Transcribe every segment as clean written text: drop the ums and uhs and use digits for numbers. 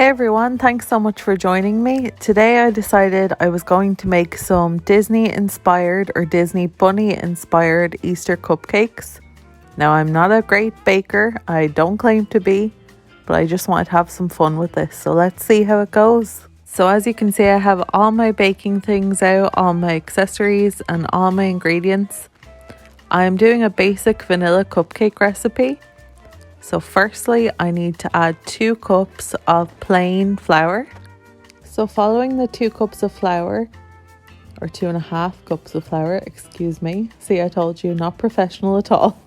Hey everyone, thanks so much for joining me. Today I decided I was going to make some Disney inspired or Disney bunny inspired Easter cupcakes. Now I'm not a great baker, I don't claim to be, but I just wanted to have some fun with this, so let's see how it goes. So as you can see, I have all my baking things out, all my accessories and all my ingredients. I'm doing a basic vanilla cupcake recipe. So firstly, I need to add 2 cups of plain flour. So following the 2 cups of flour, or 2.5 cups of flour, excuse me. See, I told you, not professional at all.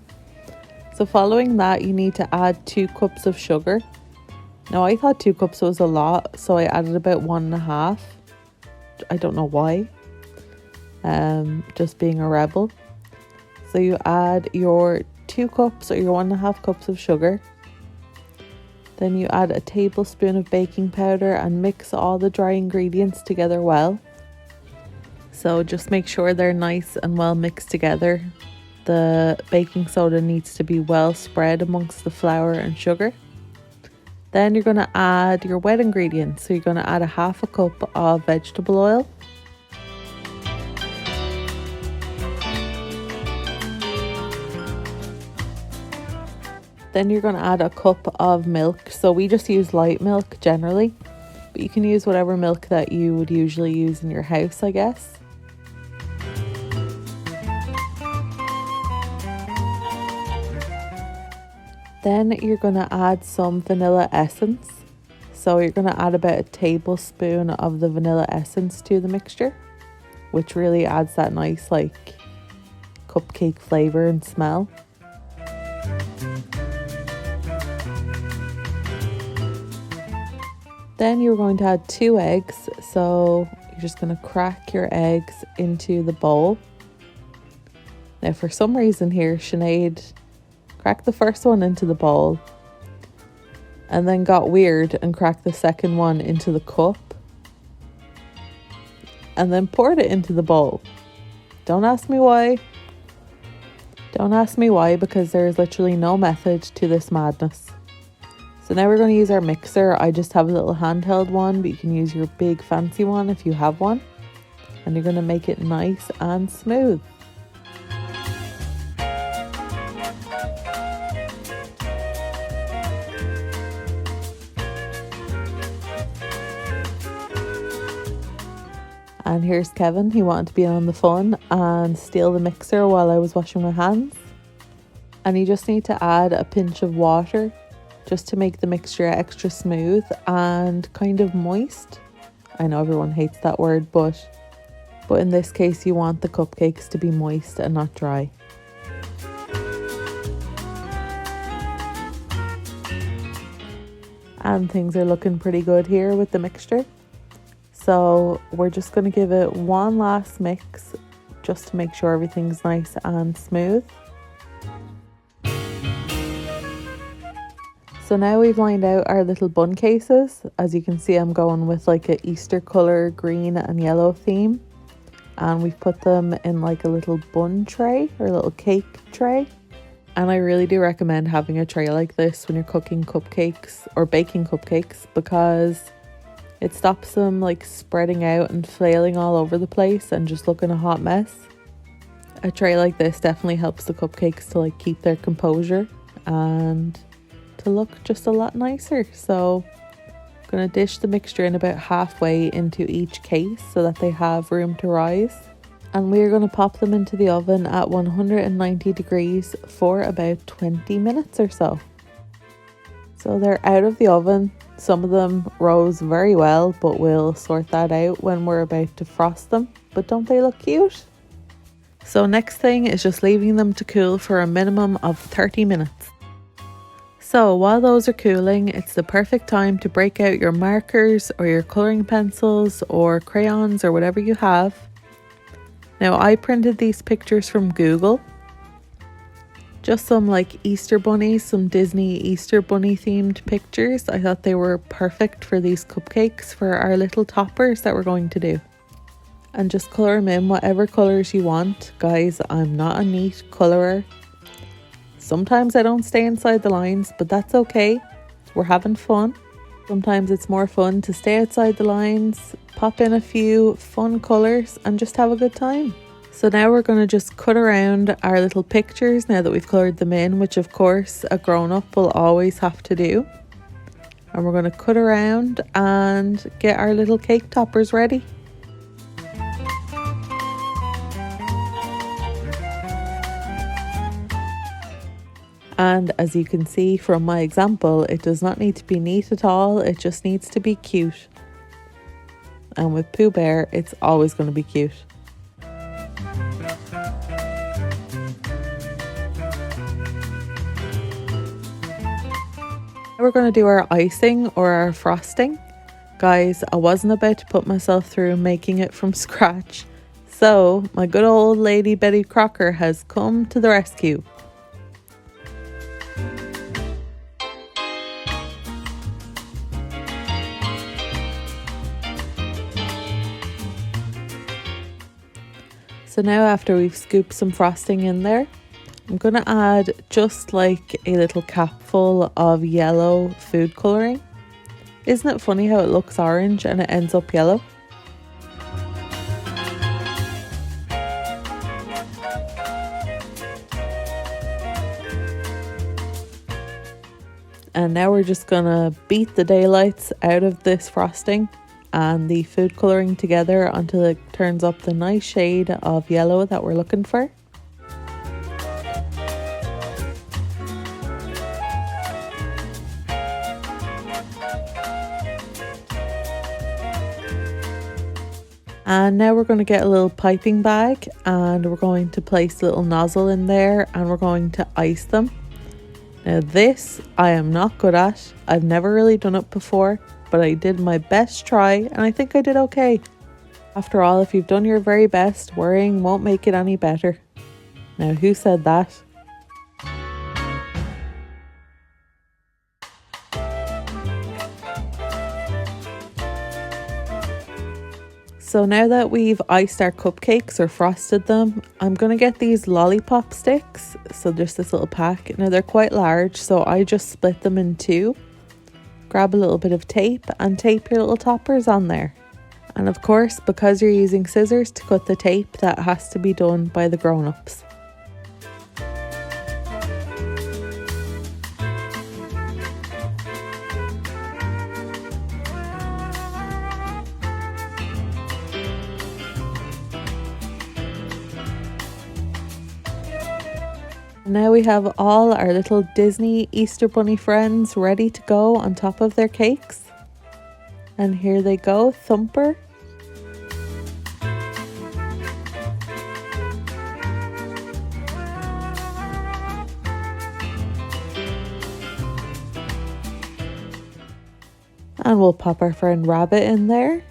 So following that, you need to add 2 cups of sugar. Now I thought 2 cups was a lot, so I added about 1.5. I don't know why. Just being a rebel. So you add your 2 cups or your 1.5 cups of sugar. Then you add a tablespoon of baking powder and mix all the dry ingredients together well. So just make sure they're nice and well mixed together. The baking soda needs to be well spread amongst the flour and sugar. Then you're going to add your wet ingredients. So you're going to add 1/2 cup of vegetable oil. Then you're going to add 1 cup of milk. So we just use light milk generally, but you can use whatever milk that you would usually use in your house, I guess. Then you're going to add some vanilla essence. So you're going to add about 1 tablespoon of the vanilla essence to the mixture, which really adds that nice like cupcake flavor and smell. Then you're going to add 2 eggs, so you're just going to crack your eggs into the bowl. Now for some reason here, Sinead cracked the first one into the bowl and then got weird and cracked the second one into the cup and then poured it into the bowl. Don't ask me why. Don't ask me why, because there is literally no method to this madness. So now we're going to use our mixer. I just have a little handheld one, but you can use your big fancy one if you have one. And you're going to make it nice and smooth. And here's Kevin. He wanted to be on the fun and steal the mixer while I was washing my hands. And you just need to add a pinch of water just to make the mixture extra smooth and kind of moist. I know everyone hates that word, but in this case you want the cupcakes to be moist and not dry. And things are looking pretty good here with the mixture. So we're just going to give it one last mix just to make sure everything's nice and smooth. So now we've lined out our little bun cases. As you can see, I'm going with like a Easter color green and yellow theme. And we've put them in like a little bun tray or a little cake tray. And I really do recommend having a tray like this when you're cooking cupcakes or baking cupcakes, because it stops them like spreading out and flailing all over the place and just looking a hot mess. A tray like this definitely helps the cupcakes to like keep their composure and to look just a lot nicer. So I'm going to dish the mixture in about halfway into each case so that they have room to rise. And we're going to pop them into the oven at 190 degrees for about 20 minutes or so. So they're out of the oven. Some of them rose very well, but we'll sort that out when we're about to frost them. But don't they look cute? So next thing is just leaving them to cool for a minimum of 30 minutes. So while those are cooling, it's the perfect time to break out your markers or your colouring pencils or crayons or whatever you have. Now I printed these pictures from Google. Just some like Easter bunnies, some Disney Easter bunny themed pictures. I thought they were perfect for these cupcakes for our little toppers that we're going to do. And just colour them in whatever colours you want. Guys, I'm not a neat colourer. Sometimes I don't stay inside the lines, but that's okay. We're having fun. Sometimes it's more fun to stay outside the lines, pop in a few fun colours and just have a good time. So now we're going to just cut around our little pictures now that we've coloured them in, which of course a grown-up will always have to do. And we're going to cut around and get our little cake toppers ready. And as you can see from my example, it does not need to be neat at all, it just needs to be cute. And with Pooh Bear, it's always going to be cute. We're going to do our icing or our frosting. Guys, I wasn't about to put myself through making it from scratch, so my good old lady Betty Crocker has come to the rescue. So now after we've scooped some frosting in there, I'm going to add just like a little capful of yellow food colouring. Isn't it funny how it looks orange and it ends up yellow? And now we're just going to beat the daylights out of this frosting and the food colouring together until it turns up the nice shade of yellow that we're looking for. And now we're going to get a little piping bag and we're going to place a little nozzle in there and we're going to ice them. Now this I am not good at. I've never really done it before, but I did my best try and I think I did okay. After all, if you've done your very best, worrying won't make it any better. Now who said that? So now that we've iced our cupcakes or frosted them, I'm going to get these lollipop sticks. So just this little pack. Now they're quite large, so I just split them in two. Grab a little bit of tape and tape your little toppers on there. And of course, because you're using scissors to cut the tape, that has to be done by the grown-ups. Now we have all our little Disney Easter Bunny friends ready to go on top of their cakes. And here they go, Thumper. And we'll pop our friend Rabbit in there.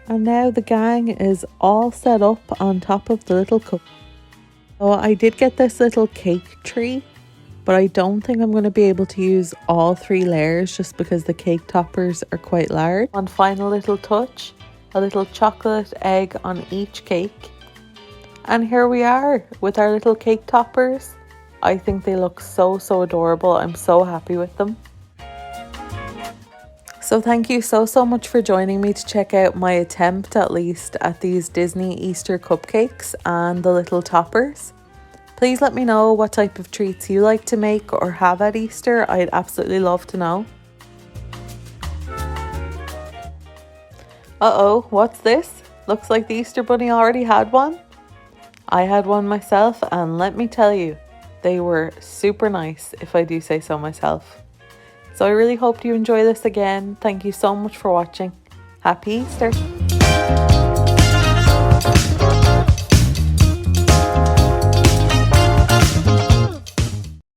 And now the gang is all set up on top of the little cup. So I did get this little cake tree, but I don't think I'm going to be able to use all 3 layers just because the cake toppers are quite large. One final little touch, a little chocolate egg on each cake. And here we are with our little cake toppers. I think they look so adorable. I'm so happy with them. So thank you so much for joining me to check out my attempt, at least, at these Disney Easter cupcakes and the little toppers. Please let me know what type of treats you like to make or have at Easter. I'd absolutely love to know. Uh-oh, what's this? Looks like the Easter Bunny already had one. I had one myself and let me tell you, they were super nice, if I do say so myself. So I really hope you enjoy this again. Thank you so much for watching. Happy Easter!